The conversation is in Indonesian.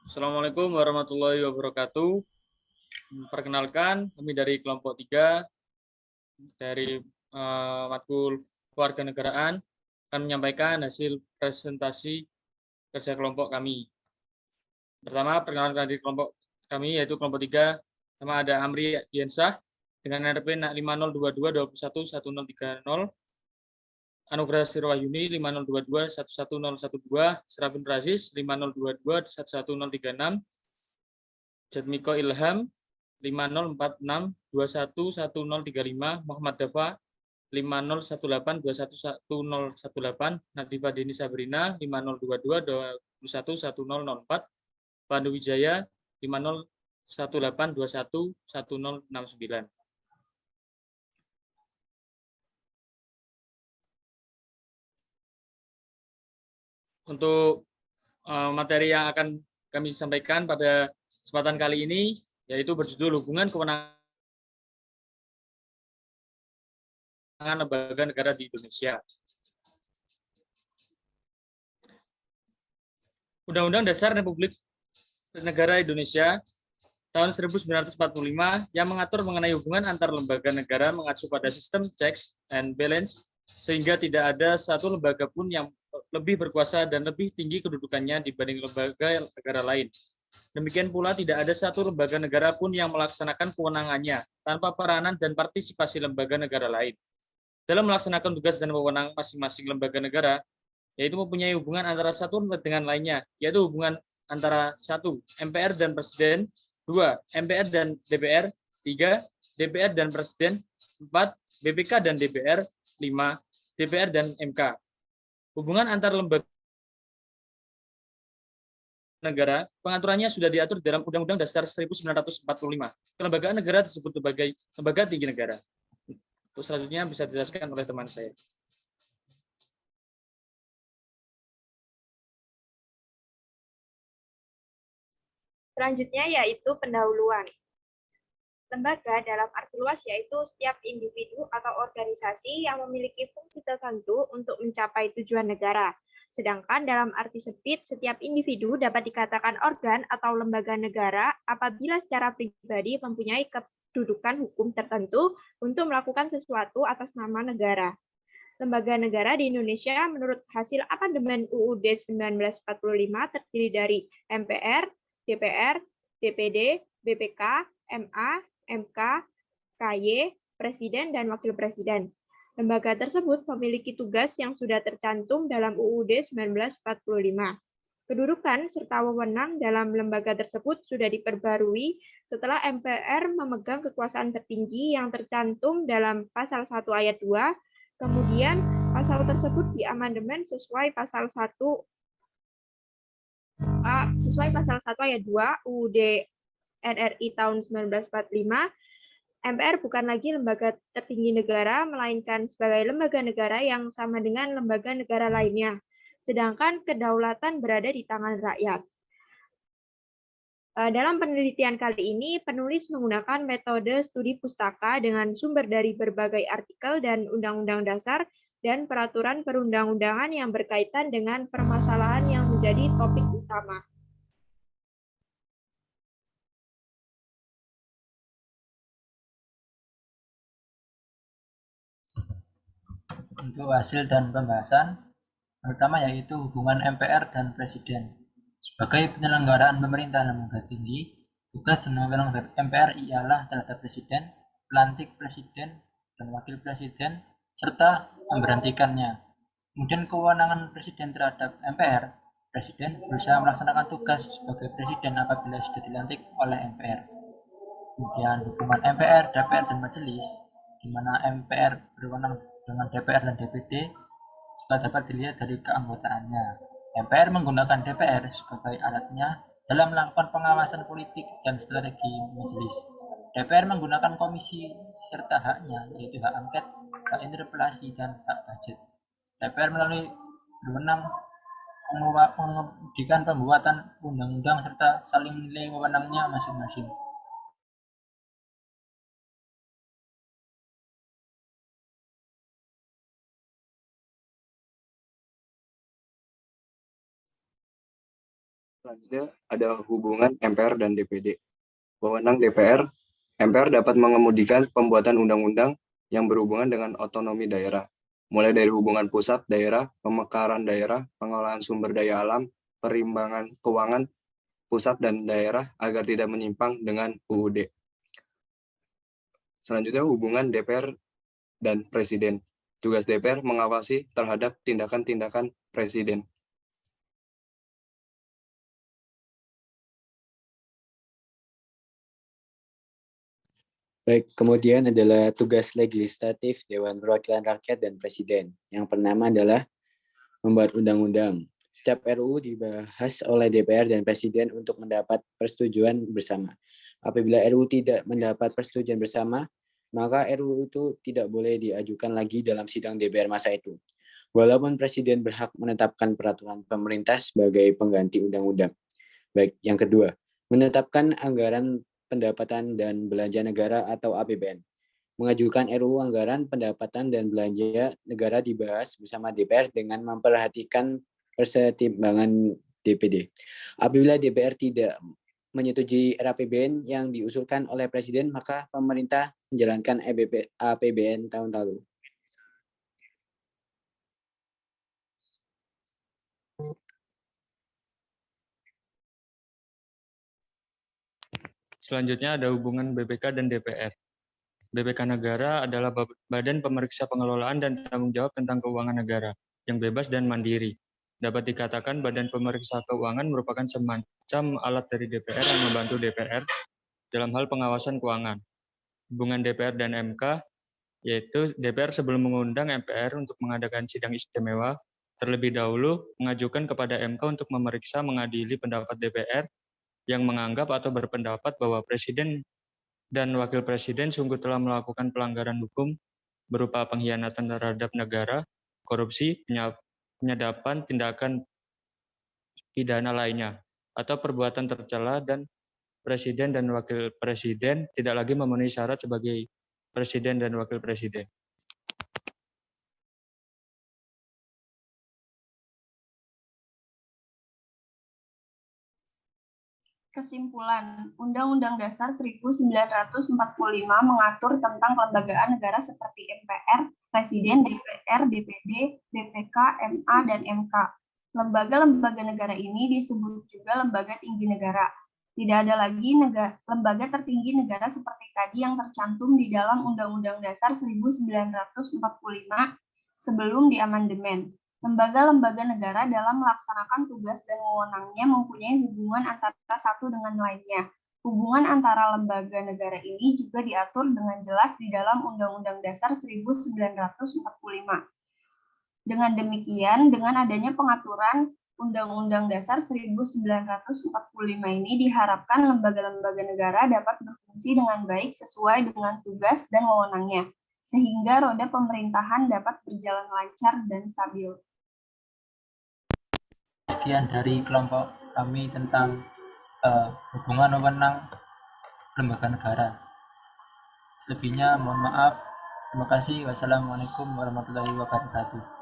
Assalamualaikum warahmatullahi wabarakatuh. Perkenalkan, kami dari kelompok 3 dari matkul kewarganegaraan akan menyampaikan hasil presentasi kerja kelompok kami. Pertama, perkenalkan dari kelompok kami yaitu kelompok 3. Pertama ada Amri Diensah dengan NRP 5022211030, Anugerah Sirwahyuni 502211012, Serafin Razis 5022111036, Jatmiko Ilham 5046211035, Muhammad Dafa 5018211018, Nadifa Deni Sabrina 5022211004, Pandu Wijaya 5018211069. Untuk materi yang akan kami sampaikan pada kesempatan kali ini yaitu berjudul hubungan kewenangan lembaga negara di Indonesia. Undang-Undang Dasar Republik Negara Indonesia tahun 1945 yang mengatur mengenai hubungan antar lembaga negara mengacu pada sistem checks and balance sehingga tidak ada satu lembaga pun yang lebih berkuasa dan lebih tinggi kedudukannya dibanding lembaga negara lain. Demikian pula tidak ada satu lembaga negara pun yang melaksanakan kewenangannya tanpa peranan dan partisipasi lembaga negara lain. Dalam melaksanakan tugas dan wewenang masing-masing lembaga negara, yaitu mempunyai hubungan antara satu dengan lainnya, yaitu hubungan antara 1. MPR dan Presiden, 2. MPR dan DPR, 3. DPR dan Presiden, 4. BPK dan DPR, 5. DPR dan MK. Hubungan antar lembaga negara, pengaturannya sudah diatur dalam Undang-Undang Dasar 1945. Kelembagaan negara disebut sebagai lembaga tinggi negara. Untuk selanjutnya bisa dijelaskan oleh teman saya. Selanjutnya yaitu pendahuluan. Lembaga dalam arti luas yaitu setiap individu atau organisasi yang memiliki fungsi tertentu untuk mencapai tujuan negara. Sedangkan dalam arti sempit, setiap individu dapat dikatakan organ atau lembaga negara apabila secara pribadi mempunyai kedudukan hukum tertentu untuk melakukan sesuatu atas nama negara. Lembaga negara di Indonesia menurut hasil amandemen UUD 1945 terdiri dari MPR, DPR, DPD, BPK, MA, MK, KY, Presiden, dan Wakil Presiden. Lembaga tersebut memiliki tugas yang sudah tercantum dalam UUD 1945. Kedudukan serta wewenang dalam lembaga tersebut sudah diperbarui setelah MPR memegang kekuasaan tertinggi yang tercantum dalam Pasal 1 Ayat 2, kemudian pasal tersebut diamandemen sesuai Pasal 1 Ayat 2 UUD RRI tahun 1945, MPR bukan lagi lembaga tertinggi negara, melainkan sebagai lembaga negara yang sama dengan lembaga negara lainnya. Sedangkan kedaulatan berada di tangan rakyat. Dalam penelitian kali ini, penulis menggunakan metode studi pustaka dengan sumber dari berbagai artikel dan undang-undang dasar dan peraturan perundang-undangan yang berkaitan dengan permasalahan yang menjadi topik utama. Untuk hasil dan pembahasan, pertama yaitu hubungan MPR dan Presiden. Sebagai penyelenggaraan pemerintah lembaga tinggi, tugas dan wewenang MPR ialah terhadap Presiden, pelantik Presiden dan Wakil Presiden, serta memberhentikannya. Kemudian kewenangan Presiden terhadap MPR, Presiden berusaha melaksanakan tugas sebagai Presiden apabila sudah dilantik oleh MPR. Kemudian hubungan MPR, DPR, dan Majelis, di mana MPR berwenang dengan DPR dan DPD, juga dapat dilihat dari keanggotaannya. MPR menggunakan DPR sebagai alatnya dalam melakukan pengawasan politik dan strategi majelis. DPR menggunakan komisi serta haknya, yaitu hak angket, hak interpelasi, dan hak budget. DPR melalui berwenang mengemudikan pembuatan undang-undang serta saling menilai wewenangnya masing-masing. Selanjutnya ada hubungan MPR dan DPD. Wewenang DPR, MPR dapat mengemudikan pembuatan undang-undang yang berhubungan dengan otonomi daerah, mulai dari hubungan pusat daerah, pemekaran daerah, pengelolaan sumber daya alam, perimbangan keuangan pusat dan daerah agar tidak menyimpang dengan UUD. Selanjutnya hubungan DPR dan Presiden. Tugas DPR mengawasi terhadap tindakan-tindakan Presiden. Baik, kemudian adalah tugas legislatif Dewan Perwakilan Rakyat dan Presiden. Yang pertama adalah membuat undang-undang. Setiap RUU dibahas oleh DPR dan Presiden untuk mendapat persetujuan bersama. Apabila RUU tidak mendapat persetujuan bersama, maka RUU itu tidak boleh diajukan lagi dalam sidang DPR masa itu. Walaupun Presiden berhak menetapkan peraturan pemerintah sebagai pengganti undang-undang. Baik, yang kedua, menetapkan anggaran pendapatan dan belanja negara atau APBN. Mengajukan RUU anggaran pendapatan dan belanja negara dibahas bersama DPR dengan memperhatikan persetimbangan DPD. Apabila DPR tidak menyetujui RAPBN yang diusulkan oleh Presiden, maka pemerintah menjalankan APBN tahun lalu. Selanjutnya ada hubungan BPK dan DPR. BPK negara adalah badan pemeriksa pengelolaan dan tanggung jawab tentang keuangan negara yang bebas dan mandiri. Dapat dikatakan badan pemeriksa keuangan merupakan semacam alat dari DPR yang membantu DPR dalam hal pengawasan keuangan. Hubungan DPR dan MK, yaitu DPR sebelum mengundang MPR untuk mengadakan sidang istimewa, terlebih dahulu mengajukan kepada MK untuk memeriksa mengadili pendapat DPR yang menganggap atau berpendapat bahwa Presiden dan Wakil Presiden sungguh telah melakukan pelanggaran hukum berupa pengkhianatan terhadap negara, korupsi, penyadapan, tindakan pidana lainnya, atau perbuatan tercela dan Presiden dan Wakil Presiden tidak lagi memenuhi syarat sebagai Presiden dan Wakil Presiden. Kesimpulan, Undang-Undang Dasar 1945 mengatur tentang kelembagaan negara seperti MPR, Presiden, DPR, DPD, BPK, MA, dan MK. Lembaga-lembaga negara ini disebut juga lembaga tinggi negara. Tidak ada lagi lembaga tertinggi negara seperti tadi yang tercantum di dalam Undang-Undang Dasar 1945 sebelum diamandemen. Lembaga-lembaga negara dalam melaksanakan tugas dan wewenangnya mempunyai hubungan antara satu dengan lainnya. Hubungan antara lembaga negara ini juga diatur dengan jelas di dalam Undang-Undang Dasar 1945. Dengan demikian, dengan adanya pengaturan Undang-Undang Dasar 1945 ini diharapkan lembaga-lembaga negara dapat berfungsi dengan baik sesuai dengan tugas dan wewenangnya, sehingga roda pemerintahan dapat berjalan lancar dan stabil. Sekian dari kelompok kami tentang hubungan wewenang lembaga negara. Selebihnya mohon maaf. Terima kasih. Wassalamualaikum warahmatullahi wabarakatuh.